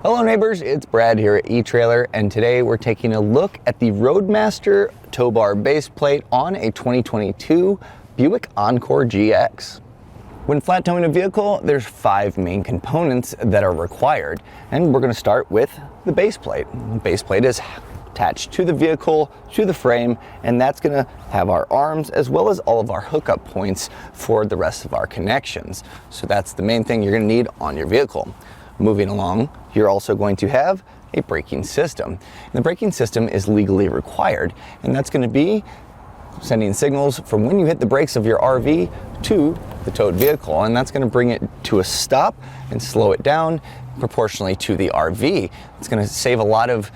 Hello neighbors, it's Brad here at eTrailer, and today we're taking a look at the Roadmaster tow bar base plate on a 2022 Buick Encore GX. When flat towing a vehicle, there's 5 main components that are required, and we're going to start with the base plate. The base plate is attached to the vehicle, to the frame, and that's going to have our arms as well as all of our hookup points for the rest of our connections. So that's the main thing you're going to need on your vehicle. Moving along, you're also going to have a braking system. And the braking system is legally required, and that's going to be sending signals from when you hit the brakes of your RV to the towed vehicle, and that's going to bring it to a stop and slow it down proportionally to the RV. It's going to save a lot of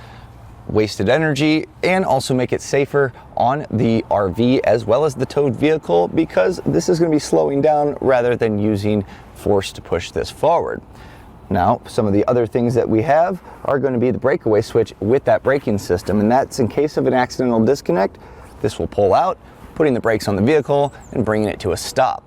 wasted energy and also make it safer on the RV as well as the towed vehicle, because this is going to be slowing down rather than using force to push this forward. Now, some of the other things that we have are going to be the breakaway switch with that braking system, and that's in case of an accidental disconnect. This will pull out, putting the brakes on the vehicle and bringing it to a stop.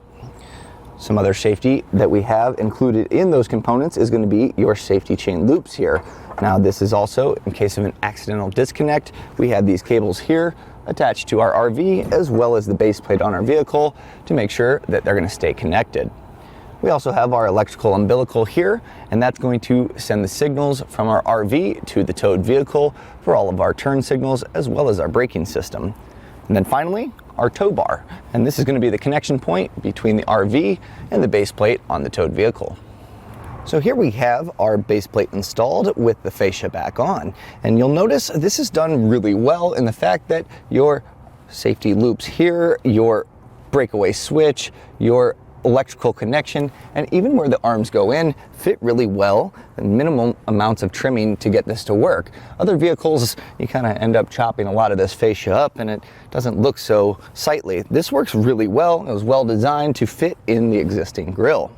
Some other safety that we have included in those components is going to be your safety chain loops here. Now, this is also in case of an accidental disconnect. We have these cables here attached to our RV as well as the base plate on our vehicle to make sure that they're going to stay connected. We also have our electrical umbilical here, and that's going to send the signals from our RV to the towed vehicle for all of our turn signals as well as our braking system. And then finally, our tow bar, and this is going to be the connection point between the RV and the base plate on the towed vehicle. So here we have our base plate installed with the fascia back on, and you'll notice this is done really well in the fact that your safety loops here, your breakaway switch, your electrical connection, and even where the arms go in fit really well, and minimal amounts of trimming to get this to work. Other vehicles, you kind of end up chopping a lot of this fascia up and it doesn't look so sightly. This works really well. It was well designed to fit in the existing grille.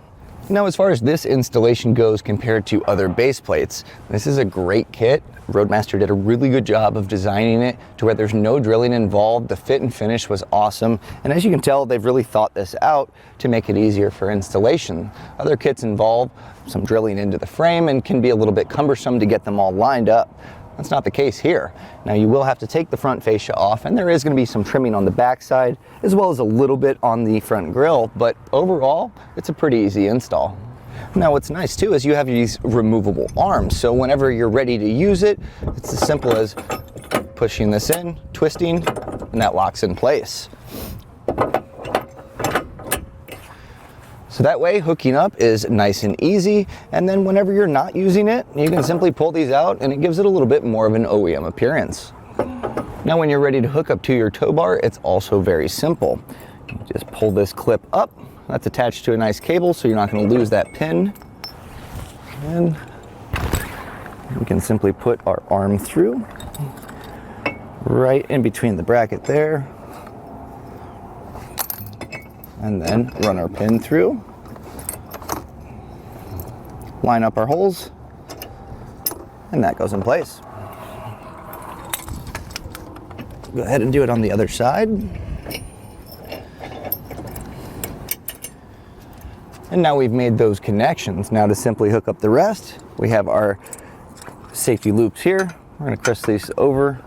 Now, as far as this installation goes compared to other base plates, this is a great kit. Roadmaster did a really good job of designing it to where there's no drilling involved. The fit and finish was awesome, and as you can tell, they've really thought this out to make it easier for installation. Other kits involve some drilling into the frame and can be a little bit cumbersome to get them all lined up. That's not the case here. Now, you will have to take the front fascia off, and there is going to be some trimming on the back side as well as a little bit on the front grille, but overall it's a pretty easy install. Now, what's nice too is you have these removable arms, so whenever you're ready to use it, it's as simple as pushing this in, twisting, and that locks in place. So that way, hooking up is nice and easy, and then whenever you're not using it, you can simply pull these out and it gives it a little bit more of an OEM appearance. Now, when you're ready to hook up to your tow bar, it's also very simple. You just pull this clip up. That's attached to a nice cable, so you're not going to lose that pin. And we can simply put our arm through, right in between the bracket there, and then run our pin through, line up our holes, and that goes in place. Go ahead and do it on the other side. And now we've made those connections. Now, to simply hook up the rest, we have our safety loops here. We're going to cross these over.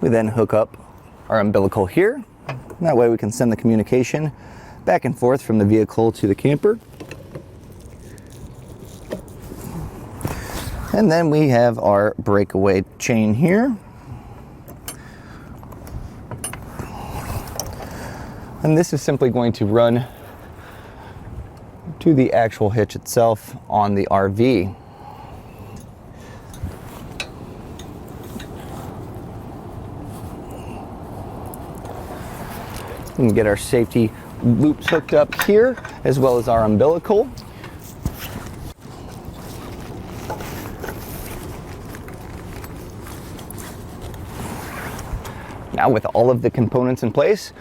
We then hook up our umbilical here. That way we can send the communication back and forth from the vehicle to the camper. And then we have our breakaway chain here. And this is simply going to run to the actual hitch itself on the RV. We can get our safety loops hooked up here, as well as our umbilical. Now, with all of the components in place,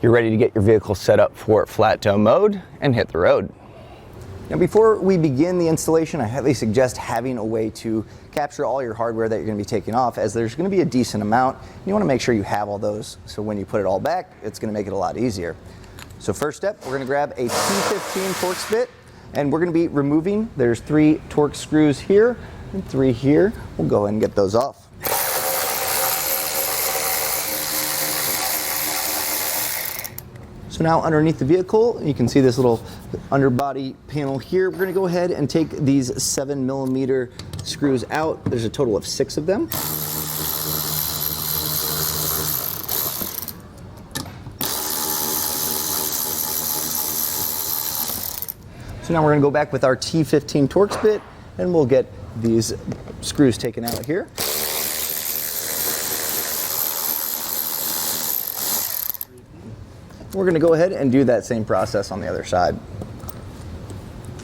you're ready to get your vehicle set up for flat tow mode and hit the road. Now, before we begin the installation, I highly suggest having a way to capture all your hardware that you're going to be taking off, as there's going to be a decent amount. You want to make sure you have all those, so when you put it all back, it's going to make it a lot easier. So first step, we're gonna grab a T15 Torx bit, and we're gonna be removing, there's 3 Torx screws here and 3 here. We'll go ahead and get those off. So now underneath the vehicle, you can see this little underbody panel here. We're gonna go ahead and take these 7mm screws out. There's a total of 6 of them. So now we're gonna go back with our T15 Torx bit, and we'll get these screws taken out here. We're gonna go ahead and do that same process on the other side.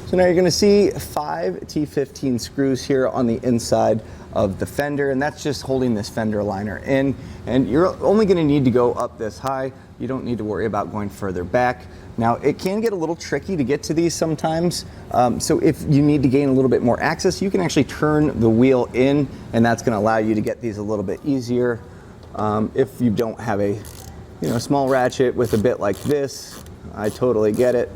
So now you're gonna see 5 T15 screws here on the inside of the fender, and that's just holding this fender liner in. And you're only gonna need to go up this high. You don't need to worry about going further back. Now, it can get a little tricky to get to these sometimes. So if you need to gain a little bit more access, you can actually turn the wheel in, and that's gonna allow you to get these a little bit easier. If you don't have a small ratchet with a bit like this, I totally get it.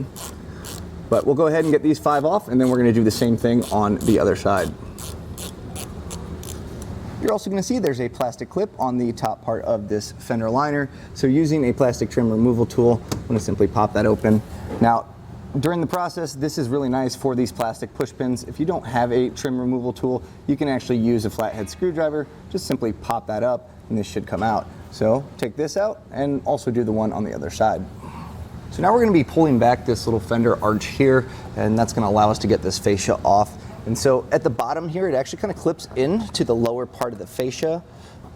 But we'll go ahead and get these 5 off, and then we're gonna do the same thing on the other side. You're also gonna see there's a plastic clip on the top part of this fender liner. So using a plastic trim removal tool, I'm gonna simply pop that open. Now, during the process, this is really nice for these plastic push pins. If you don't have a trim removal tool, you can actually use a flathead screwdriver. Just simply pop that up, and this should come out. So take this out and also do the one on the other side. So now we're gonna be pulling back this little fender arch here, and that's gonna allow us to get this fascia off. And so at the bottom here, it actually kind of clips into the lower part of the fascia.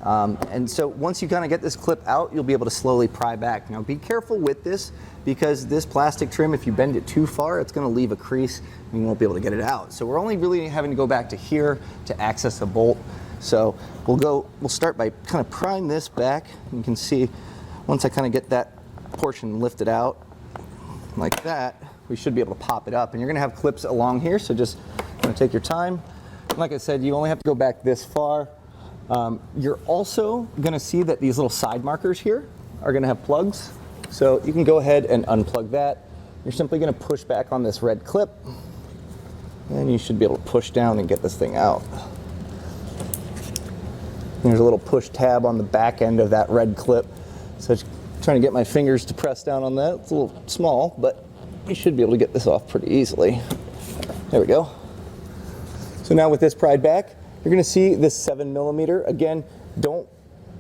And so once you kind of get this clip out, you'll be able to slowly pry back. Now be careful with this, because this plastic trim, if you bend it too far, it's gonna leave a crease and you won't be able to get it out. So we're only really having to go back to here to access the bolt. So we'll start by kind of prying this back. You can see once I kind of get that portion lifted out like that, we should be able to pop it up. And you're gonna have clips along here, so just take your time. Like I said, you only have to go back this far. You're also gonna see that these little side markers here are gonna have plugs. So you can go ahead and unplug that. You're simply gonna push back on this red clip, and you should be able to push down and get this thing out. There's a little push tab on the back end of that red clip. So just trying to get my fingers to press down on that. It's a little small, but you should be able to get this off pretty easily. There we go. So now with this pried back, you're gonna see this 7mm. Again, don't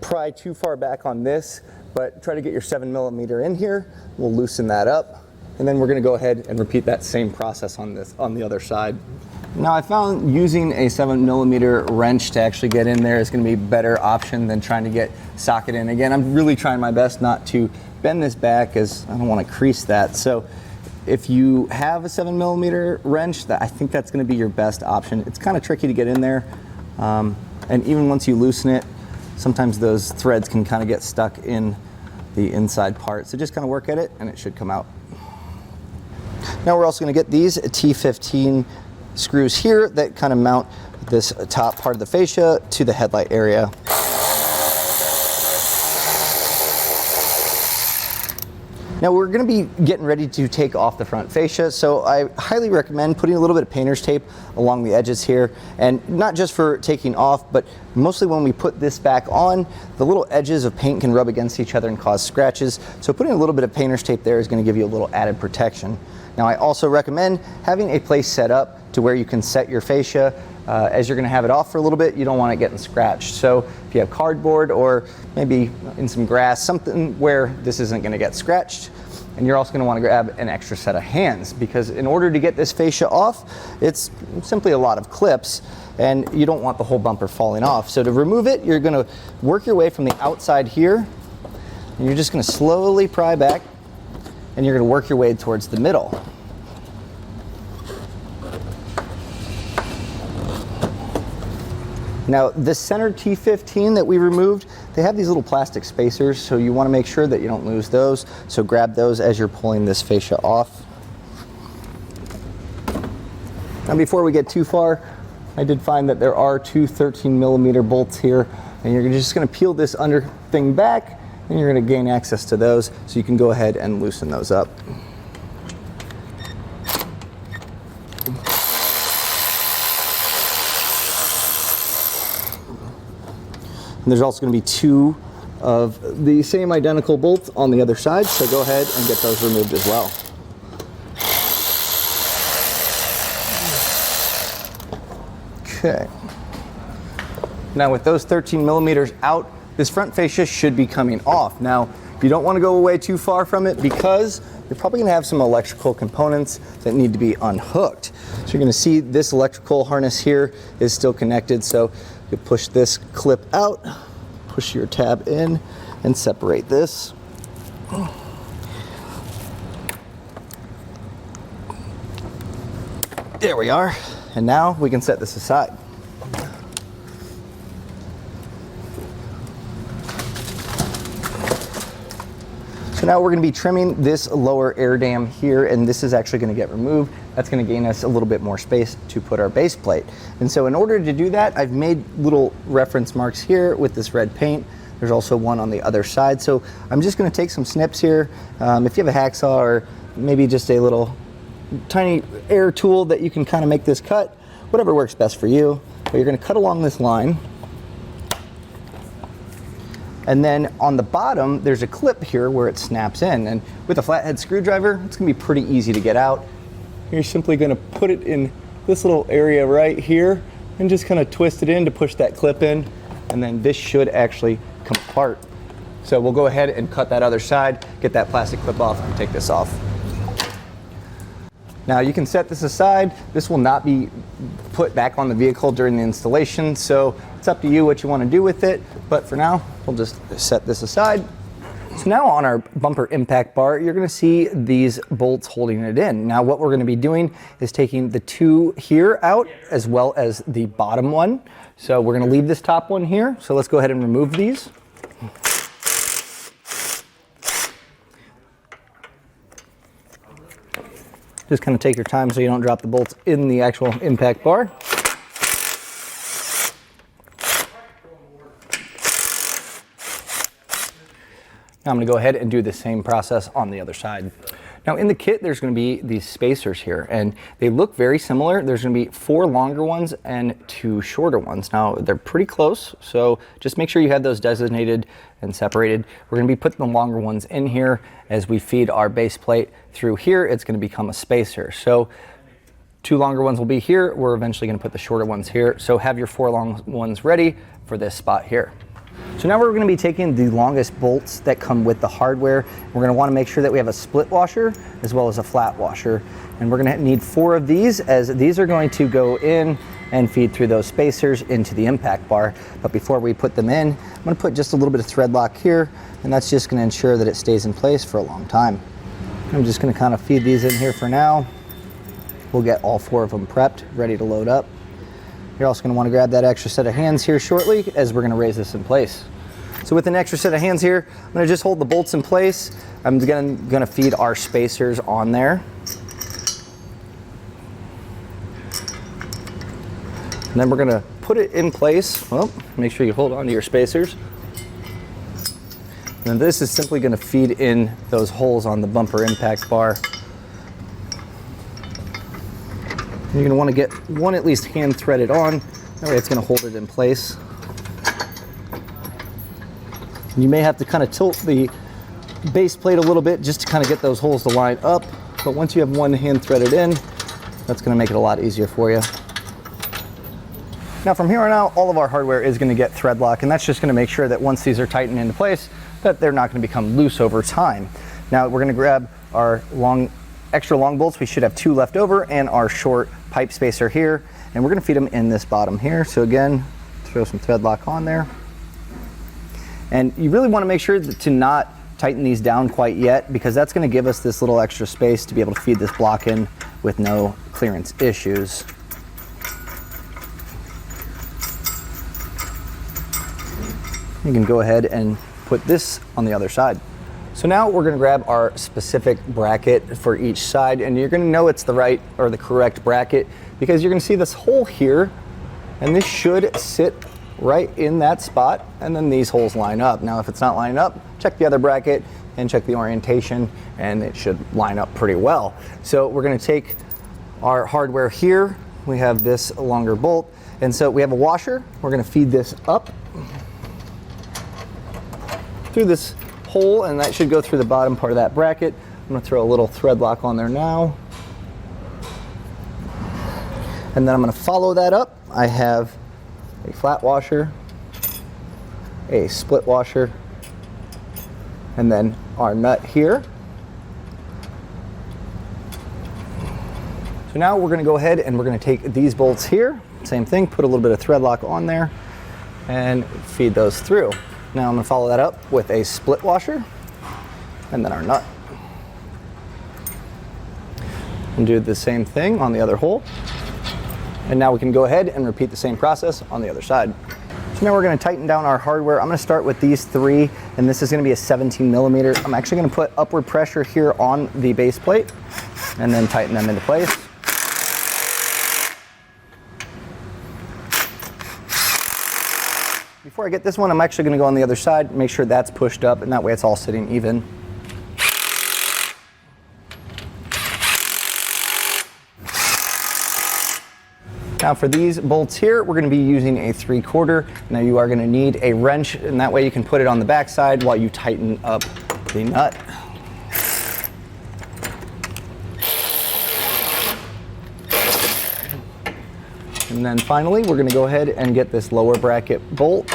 pry too far back on this, but try to get your 7mm in here. We'll loosen that up, and then we're gonna go ahead and repeat that same process on the other side. Now I found using a 7mm wrench to actually get in there is gonna be a better option than trying to get socket in. Again, I'm really trying my best not to bend this back, as I don't wanna crease that. So if you have a 7mm wrench, I think that's gonna be your best option. It's kind of tricky to get in there. And even once you loosen it, sometimes those threads can kind of get stuck in the inside part. So just kind of work at it and it should come out. Now we're also gonna get these T15 screws here that kind of mount this top part of the fascia to the headlight area. Now we're gonna be getting ready to take off the front fascia, so I highly recommend putting a little bit of painter's tape along the edges here, and not just for taking off, but mostly when we put this back on, the little edges of paint can rub against each other and cause scratches, so putting a little bit of painter's tape there is gonna give you a little added protection. Now I also recommend having a place set up to where you can set your fascia. As you're gonna have it off for a little bit, you don't want it getting scratched. So if you have cardboard or maybe in some grass, something where this isn't gonna get scratched. And you're also gonna wanna grab an extra set of hands, because in order to get this fascia off, it's simply a lot of clips, and you don't want the whole bumper falling off. So to remove it, you're gonna work your way from the outside here, and you're just gonna slowly pry back, and you're gonna work your way towards the middle. Now, the center T15 that we removed, they have these little plastic spacers, so you want to make sure that you don't lose those. So grab those as you're pulling this fascia off. Now, before we get too far, I did find that there are two 13mm bolts here, and you're just going to peel this under thing back, and you're going to gain access to those, so you can go ahead and loosen those up. And there's also going to be 2 of the same identical bolts on the other side, so go ahead and get those removed as well. Okay. Now with those 13 millimeters out, this front fascia should be coming off. Now, you don't want to go away too far from it because you're probably going to have some electrical components that need to be unhooked. So you're going to see this electrical harness here is still connected, so you push this clip out, push your tab in, and separate this. There we are. And now we can set this aside. So now we're going to be trimming this lower air dam here, and this is actually going to get removed. That's going to gain us a little bit more space to put our base plate. And so in order to do that, I've made little reference marks here with this red paint. There's also one on the other side. So I'm just going to take some snips here. If you have a hacksaw or maybe just a little tiny air tool that you can kind of make this cut, whatever works best for you. But you're going to cut along this line. And then on the bottom, there's a clip here where it snaps in. And with a flathead screwdriver, it's going to be pretty easy to get out. You're simply going to put it in this little area right here and just kind of twist it in to push that clip in. And then this should actually come apart. So we'll go ahead and cut that other side, get that plastic clip off, and take this off. Now you can set this aside. This will not be put back on the vehicle during the installation, so it's up to you what you want to do with it. But for now, we'll just set this aside. So now on our bumper impact bar, you're going to see these bolts holding it in. Now what we're going to be doing is taking the 2 here out as well as the bottom one. So we're going to leave this top one here. So let's go ahead and remove these. Just kind of take your time so you don't drop the bolts in the actual impact bar. Now I'm going to go ahead and do the same process on the other side. Now in the kit, there's going to be these spacers here, and they look very similar. There's going to be 4 longer ones and 2 shorter ones. Now they're pretty close, so just make sure you have those designated and separated. We're going to be putting the longer ones in here. As we feed our base plate through here, it's going to become a spacer. So 2 longer ones will be here. We're eventually going to put the shorter ones here. So have your 4 long ones ready for this spot here. So now we're going to be taking the longest bolts that come with the hardware. We're going to want to make sure that we have a split washer as well as a flat washer. And we're going to need 4 of these, as these are going to go in and feed through those spacers into the impact bar. But before we put them in, I'm going to put just a little bit of thread lock here, and that's just going to ensure that it stays in place for a long time. I'm just going to kind of feed these in here for now. We'll get all 4 of them prepped, ready to load up. You're also going to want to grab that extra set of hands here shortly, as we're going to raise this in place. So with an extra set of hands here, I'm going to just hold the bolts in place. I'm going to feed our spacers on there. And then we're going to put it in place. Well, make sure you hold on to your spacers. And this is simply going to feed in those holes on the bumper impact bar. You're going to want to get one at least hand threaded on. That way it's going to hold it in place. You may have to kind of tilt the base plate a little bit just to kind of get those holes to line up. But once you have one hand threaded in, that's going to make it a lot easier for you. Now from here on out, all of our hardware is going to get thread lock, and that's just going to make sure that once these are tightened into place, that they're not going to become loose over time. Now we're going to grab our extra long bolts. We should have 2 left over, and our short pipe spacer here, and we're going to feed them in this bottom here. So again, throw some thread lock on there. And you really want to make sure to not tighten these down quite yet, because that's going to give us this little extra space to be able to feed this block in with no clearance issues. You can go ahead and put this on the other side. So now we're going to grab our specific bracket for each side, and you're going to know it's the right or the correct bracket because you're going to see this hole here, and this should sit right in that spot, and then these holes line up. Now if it's not lining up, check check the other bracket and check the orientation, and it should line up pretty well. So we're gonna take our hardware here. We have this longer bolt, and so we have a washer. We're gonna feed this up through this hole, and that should go through the bottom part of that bracket. I'm gonna throw a little thread lock on there now. And then I'm gonna follow that up. I have a flat washer, a split washer, and then our nut here. So now we're gonna go ahead and we're gonna take these bolts here, same thing, put a little bit of thread lock on there and feed those through. Now I'm gonna follow that up with a split washer and then our nut. And do the same thing on the other hole. And now we can go ahead and repeat the same process on the other side. So now we're gonna tighten down our hardware. I'm gonna start with these three, and this is gonna be a 17 millimeter. I'm actually gonna put upward pressure here on the base plate and then tighten them into place. Before I get this one, I'm actually gonna go on the other side, make sure that's pushed up, and that way it's all sitting even. Now for these bolts here, we're gonna be using a 3/4. Now you are gonna need a wrench, and that way you can put it on the back side while you tighten up the nut. And then finally, we're gonna go ahead and get this lower bracket bolt.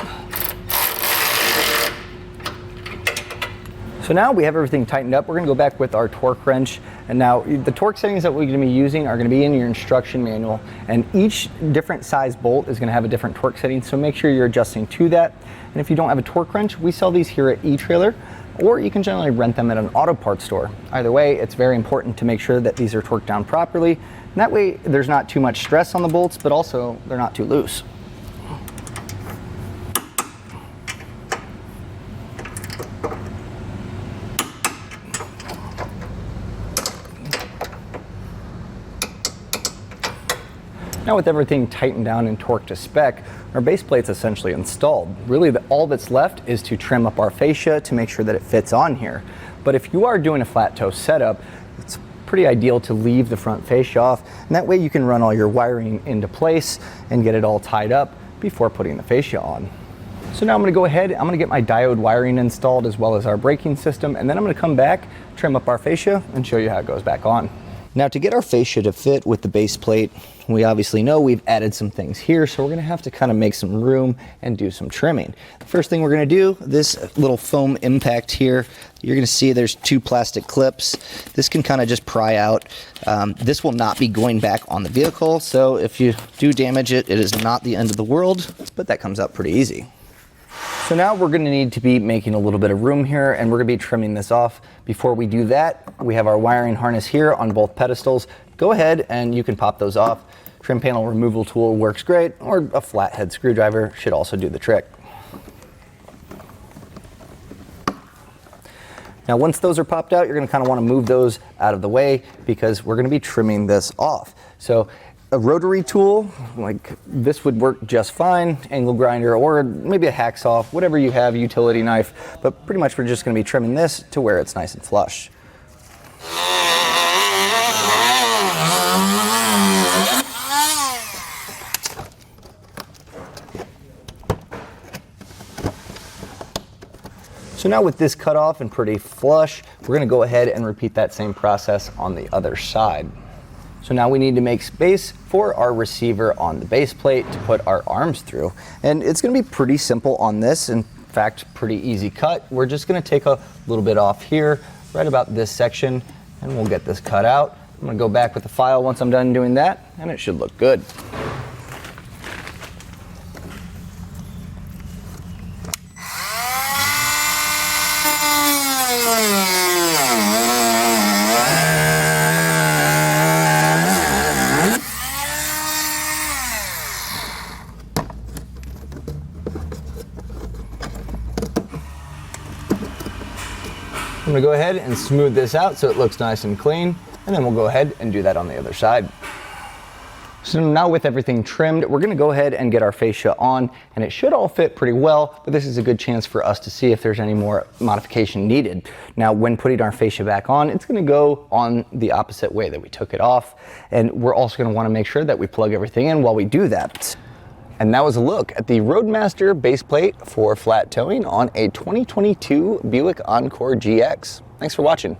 So now we have everything tightened up. We're gonna go back with our torque wrench. And now the torque settings that we're gonna be using are gonna be in your instruction manual. And each different size bolt is gonna have a different torque setting. So make sure you're adjusting to that. And if you don't have a torque wrench, we sell these here at eTrailer, or you can generally rent them at an auto parts store. Either way, it's very important to make sure that these are torqued down properly. And that way there's not too much stress on the bolts, but also they're not too loose. Now with everything tightened down and torqued to spec, our base plate's essentially installed. Really, all that's left is to trim up our fascia to make sure that it fits on here. But if you are doing a flat toe setup, it's pretty ideal to leave the front fascia off, and that way you can run all your wiring into place and get it all tied up before putting the fascia on. So now I'm gonna go ahead, I'm gonna get my diode wiring installed as well as our braking system, and then I'm gonna come back, trim up our fascia, and show you how it goes back on. Now to get our fascia to fit with the base plate, we obviously know we've added some things here, so we're gonna have to kind of make some room and do some trimming. The first thing we're gonna do, this little foam impact here, you're gonna see there's two plastic clips. This can kind of just pry out. This will not be going back on the vehicle, so if you do damage it, it is not the end of the world, but that comes out pretty easy. So now we're gonna need to be making a little bit of room here, and we're gonna be trimming this off. Before we do that, we have our wiring harness here on both pedestals. Go ahead and you can pop those off. Trim panel removal tool works great, or a flathead screwdriver should also do the trick. Now once those are popped out, you're gonna kind of wanna move those out of the way because we're gonna be trimming this off. So a rotary tool like this would work just fine, angle grinder, or maybe a hacksaw, whatever you have, utility knife, but pretty much we're just gonna be trimming this to where it's nice and flush. So now with this cut off and pretty flush, we're gonna go ahead and repeat that same process on the other side. So now we need to make space for our receiver on the base plate to put our arms through. And it's gonna be pretty simple on this. In fact, pretty easy cut. We're just gonna take a little bit off here, right about this section, and we'll get this cut out. I'm gonna go back with the file once I'm done doing that, and it should look good. I'm gonna go ahead and smooth this out so it looks nice and clean, and then we'll go ahead and do that on the other side. So now with everything trimmed, we're gonna go ahead and get our fascia on, and it should all fit pretty well, but this is a good chance for us to see if there's any more modification needed. Now, when putting our fascia back on, it's gonna go on the opposite way that we took it off, and we're also gonna wanna make sure that we plug everything in while we do that. And that was a look at the Roadmaster base plate for flat towing on a 2022 Buick Encore GX. Thanks for watching.